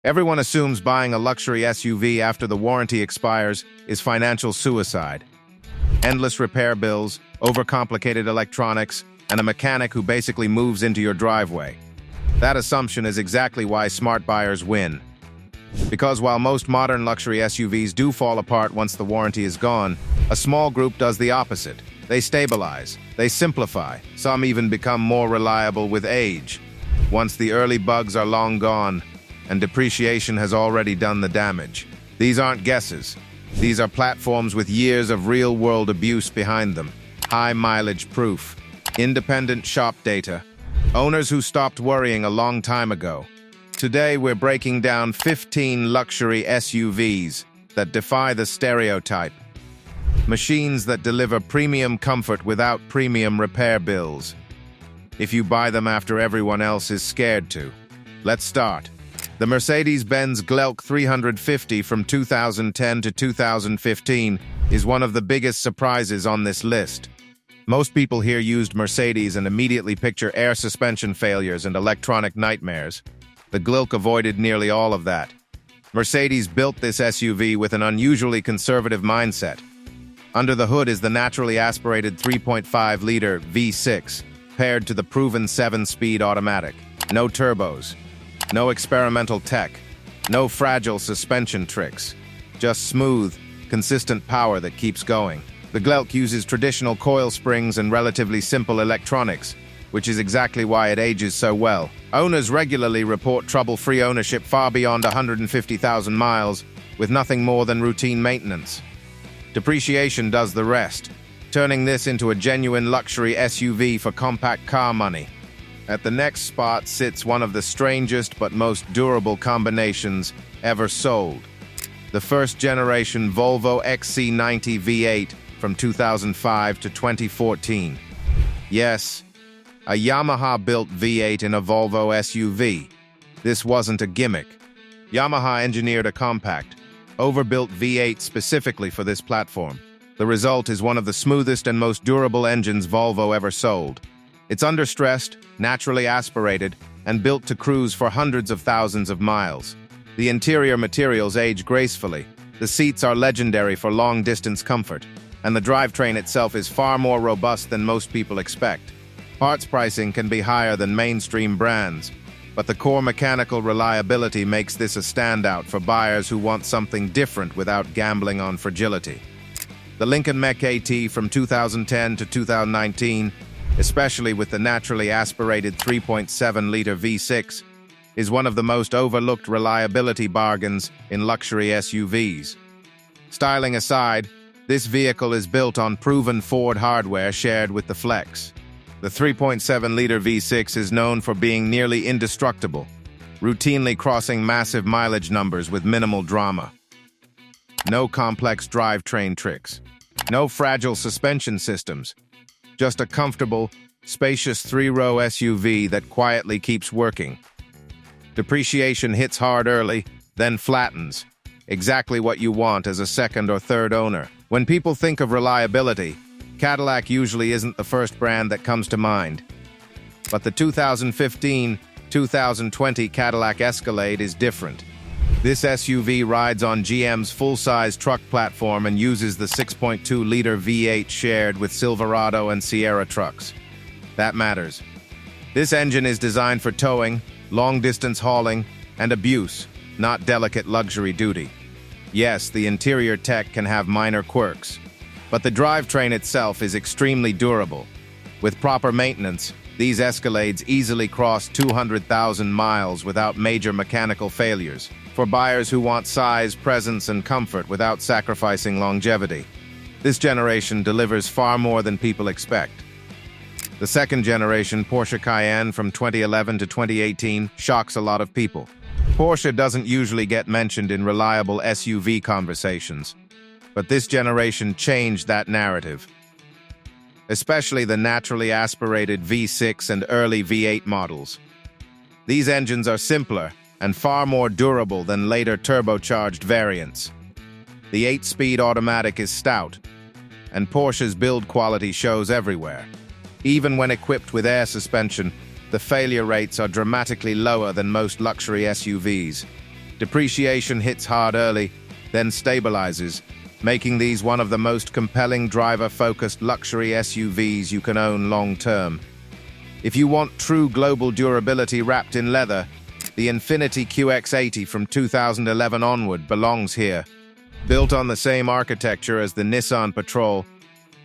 Everyone assumes buying a luxury SUV after the warranty expires is financial suicide. Endless repair bills, overcomplicated electronics, and a mechanic who basically moves into your driveway. That assumption is exactly why smart buyers win. Because while most modern luxury SUVs do fall apart once the warranty is gone, a small group does the opposite. They stabilize, they simplify, some even become more reliable with age. Once the early bugs are long gone, and depreciation has already done the damage. These aren't guesses. These are platforms with years of real-world abuse behind them. High mileage proof. Independent shop data. Owners who stopped worrying a long time ago. Today we're breaking down 15 luxury SUVs that defy the stereotype. Machines that deliver premium comfort without premium repair bills. If you buy them after everyone else is scared to. Let's start. The Mercedes-Benz GLK 350 from 2010 to 2015 is one of the biggest surprises on this list. Most people here used Mercedes and immediately picture air suspension failures and electronic nightmares. The GLK avoided nearly all of that. Mercedes built this SUV with an unusually conservative mindset. Under the hood is the naturally aspirated 3.5-liter V6, paired to the proven 7-speed automatic. No turbos. No experimental tech, no fragile suspension tricks, just smooth, consistent power that keeps going. The GLK uses traditional coil springs and relatively simple electronics, which is exactly why it ages so well. Owners regularly report trouble-free ownership far beyond 150,000 miles, with nothing more than routine maintenance. Depreciation does the rest, turning this into a genuine luxury SUV for compact car money. At the next spot sits one of the strangest but most durable combinations ever sold. The first-generation Volvo XC90 V8 from 2005 to 2014. Yes, a Yamaha-built V8 in a Volvo SUV. This wasn't a gimmick. Yamaha engineered a compact, overbuilt V8 specifically for this platform. The result is one of the smoothest and most durable engines Volvo ever sold. It's understressed, naturally aspirated, and built to cruise for hundreds of thousands of miles. The interior materials age gracefully, the seats are legendary for long-distance comfort, and the drivetrain itself is far more robust than most people expect. Parts pricing can be higher than mainstream brands, but the core mechanical reliability makes this a standout for buyers who want something different without gambling on fragility. The Lincoln Mech AT from 2010 to 2019, especially with the naturally aspirated 3.7-liter V6, is one of the most overlooked reliability bargains in luxury SUVs. Styling aside, this vehicle is built on proven Ford hardware shared with the Flex. The 3.7-liter V6 is known for being nearly indestructible, routinely crossing massive mileage numbers with minimal drama. No complex drivetrain tricks. No fragile suspension systems. Just a comfortable, spacious 3-row SUV that quietly keeps working. Depreciation hits hard early, then flattens. Exactly what you want as a second or third owner. When people think of reliability, Cadillac usually isn't the first brand that comes to mind. But the 2015-2020 Cadillac Escalade is different. This SUV rides on GM's full-size truck platform and uses the 6.2-liter V8 shared with Silverado and Sierra trucks. That matters. This engine is designed for towing, long-distance hauling, and abuse, not delicate luxury duty. Yes, the interior tech can have minor quirks, but the drivetrain itself is extremely durable. With proper maintenance, these Escalades easily cross 200,000 miles without major mechanical failures. For buyers who want size, presence, and comfort without sacrificing longevity. This generation delivers far more than people expect. The second-generation Porsche Cayenne from 2011 to 2018 shocks a lot of people. Porsche doesn't usually get mentioned in reliable SUV conversations, but this generation changed that narrative. Especially the naturally aspirated V6 and early V8 models. These engines are simpler and far more durable than later turbocharged variants. The 8-speed automatic is stout, and Porsche's build quality shows everywhere. Even when equipped with air suspension, the failure rates are dramatically lower than most luxury SUVs. Depreciation hits hard early, then stabilizes, making these one of the most compelling driver-focused luxury SUVs you can own long-term. If you want true global durability wrapped in leather, the Infiniti QX80 from 2011 onward belongs here. Built on the same architecture as the Nissan Patrol,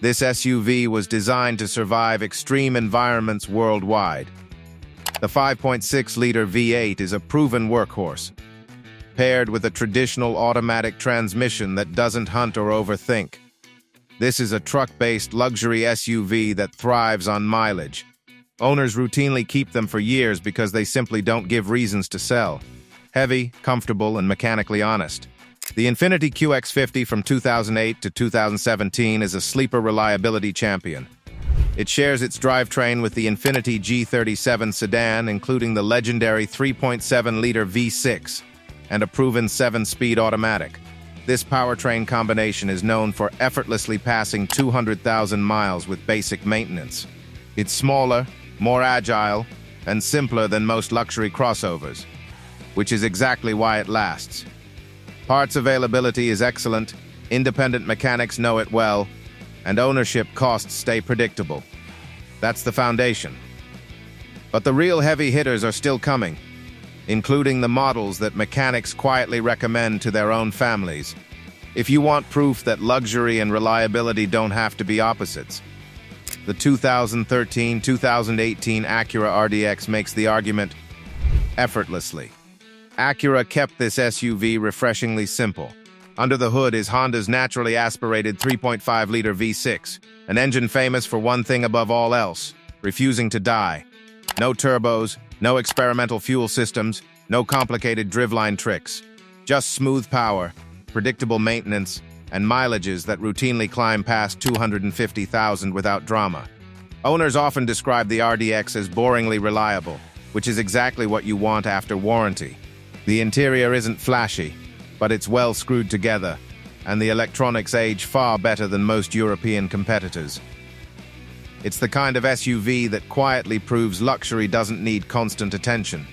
this SUV was designed to survive extreme environments worldwide. The 5.6-liter V8 is a proven workhorse, paired with a traditional automatic transmission that doesn't hunt or overthink. This is a truck-based luxury SUV that thrives on mileage. Owners routinely keep them for years because they simply don't give reasons to sell. Heavy, comfortable, and mechanically honest. The Infiniti QX50 from 2008 to 2017 is a sleeper reliability champion. It shares its drivetrain with the Infiniti G37 sedan, including the legendary 3.7-liter V6 and a proven 7-speed automatic. This powertrain combination is known for effortlessly passing 200,000 miles with basic maintenance. It's smaller, more agile, and simpler than most luxury crossovers, which is exactly why it lasts. Parts availability is excellent, independent mechanics know it well, and ownership costs stay predictable. That's the foundation. But the real heavy hitters are still coming, including the models that mechanics quietly recommend to their own families. If you want proof that luxury and reliability don't have to be opposites, the 2013-2018 Acura RDX makes the argument effortlessly. Acura kept this SUV refreshingly simple. Under the hood is Honda's naturally aspirated 3.5-liter V6, an engine famous for one thing above all else: refusing to die. No turbos, no experimental fuel systems, no complicated driveline tricks. Just smooth power, predictable maintenance, and mileages that routinely climb past 250,000 without drama. Owners often describe the RDX as boringly reliable, which is exactly what you want after warranty. The interior isn't flashy, but it's well screwed together, and the electronics age far better than most European competitors. It's the kind of SUV that quietly proves luxury doesn't need constant attention.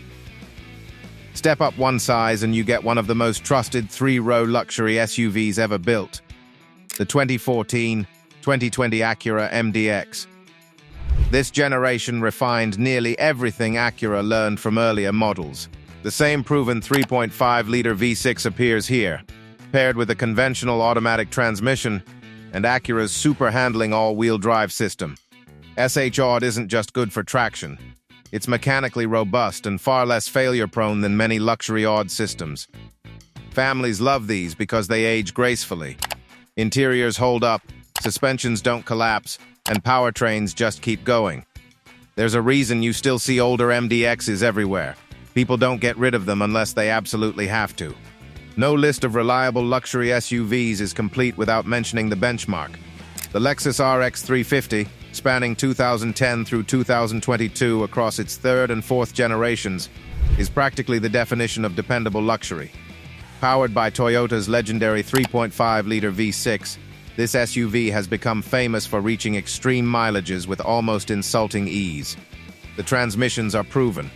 Step up one size and you get one of the most trusted three-row luxury SUVs ever built, the 2014-2020 Acura MDX. This generation refined nearly everything Acura learned from earlier models. The same proven 3.5-liter V6 appears here, paired with a conventional automatic transmission and Acura's super-handling all-wheel drive system. SH Aud isn't just good for traction. It's mechanically robust and far less failure-prone than many luxury Aud systems. Families love these because they age gracefully. Interiors hold up, suspensions don't collapse, and powertrains just keep going. There's a reason you still see older MDXs everywhere. People don't get rid of them unless they absolutely have to. No list of reliable luxury SUVs is complete without mentioning the benchmark. The Lexus RX 350, spanning 2010 through 2022 across its third and fourth generations, is practically the definition of dependable luxury. Powered by Toyota's legendary 3.5-liter V6, this SUV has become famous for reaching extreme mileages with almost insulting ease. The transmissions are proven.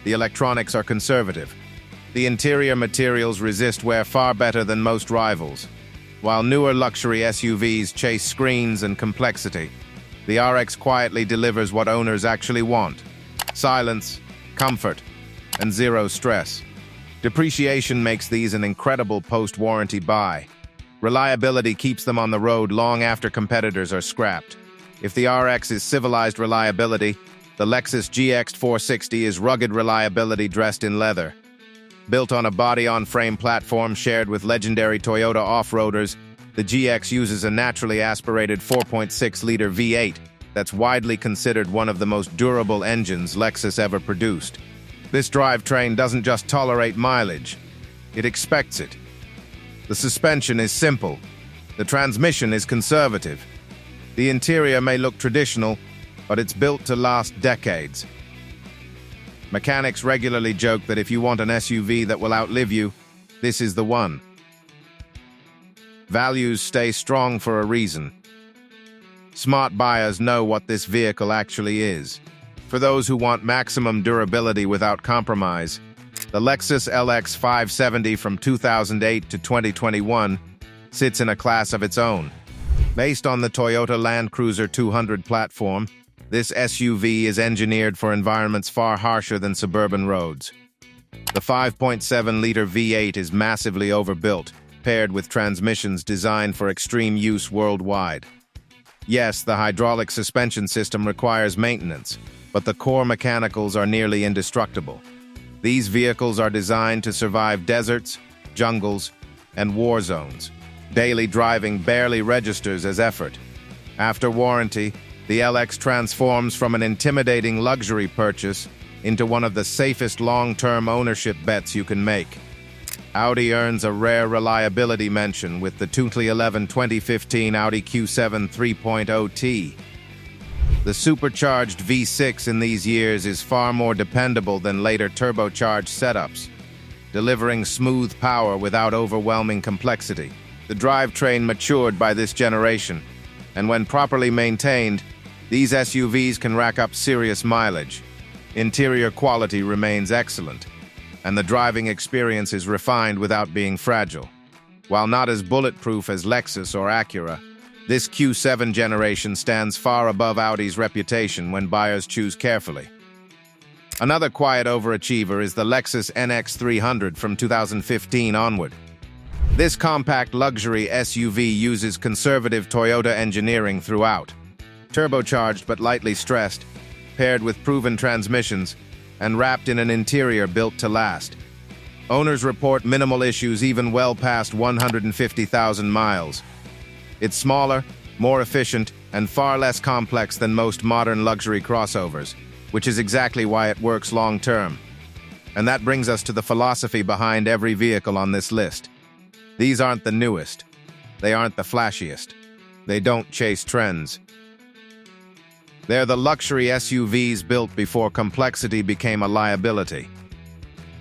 The electronics are conservative. The interior materials resist wear far better than most rivals. While newer luxury SUVs chase screens and complexity, the RX quietly delivers what owners actually want: silence, comfort, and zero stress. Depreciation makes these an incredible post-warranty buy. Reliability keeps them on the road long after competitors are scrapped. If the RX is civilized reliability, the Lexus GX 460 is rugged reliability dressed in leather. Built on a body-on-frame platform shared with legendary Toyota off-roaders, the GX uses a naturally aspirated 4.6-liter V8 that's widely considered one of the most durable engines Lexus ever produced. This drivetrain doesn't just tolerate mileage, it expects it. The suspension is simple. The transmission is conservative. The interior may look traditional, but it's built to last decades. Mechanics regularly joke that if you want an SUV that will outlive you, this is the one. Values stay strong for a reason. Smart buyers know what this vehicle actually is. For those who want maximum durability without compromise, The Lexus LX 570 from 2008 to 2021 sits in a class of its own. Based on the Toyota Land Cruiser 200 platform, this SUV is engineered for environments far harsher than suburban roads. The 5.7-liter V8 is massively overbuilt, paired with transmissions designed for extreme use worldwide. Yes, the hydraulic suspension system requires maintenance, but the core mechanicals are nearly indestructible. These vehicles are designed to survive deserts, jungles, and war zones. Daily driving barely registers as effort. After warranty, the LX transforms from an intimidating luxury purchase into one of the safest long-term ownership bets you can make. Audi earns a rare reliability mention with the 2015 Audi Q7 3.0T. The supercharged V6 in these years is far more dependable than later turbocharged setups, delivering smooth power without overwhelming complexity. The drivetrain matured by this generation, and when properly maintained, these SUVs can rack up serious mileage. Interior quality remains excellent, and the driving experience is refined without being fragile. While not as bulletproof as Lexus or Acura, this Q7 generation stands far above Audi's reputation when buyers choose carefully. Another quiet overachiever is the Lexus NX 300 from 2015 onward. This compact luxury SUV uses conservative Toyota engineering throughout. Turbocharged but lightly stressed, paired with proven transmissions, and wrapped in an interior built to last. Owners report minimal issues even well past 150,000 miles. It's smaller, more efficient, and far less complex than most modern luxury crossovers, which is exactly why it works long-term. And that brings us to the philosophy behind every vehicle on this list. These aren't the newest. They aren't the flashiest. They don't chase trends. They're the luxury SUVs built before complexity became a liability.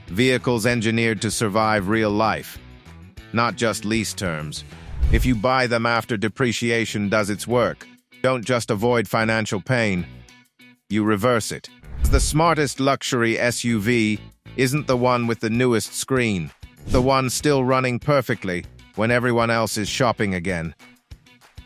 Vehicles engineered to survive real life, not just lease terms. If you buy them after depreciation does its work, don't just avoid financial pain, you reverse it. The smartest luxury SUV isn't the one with the newest screen, the one still running perfectly when everyone else is shopping again.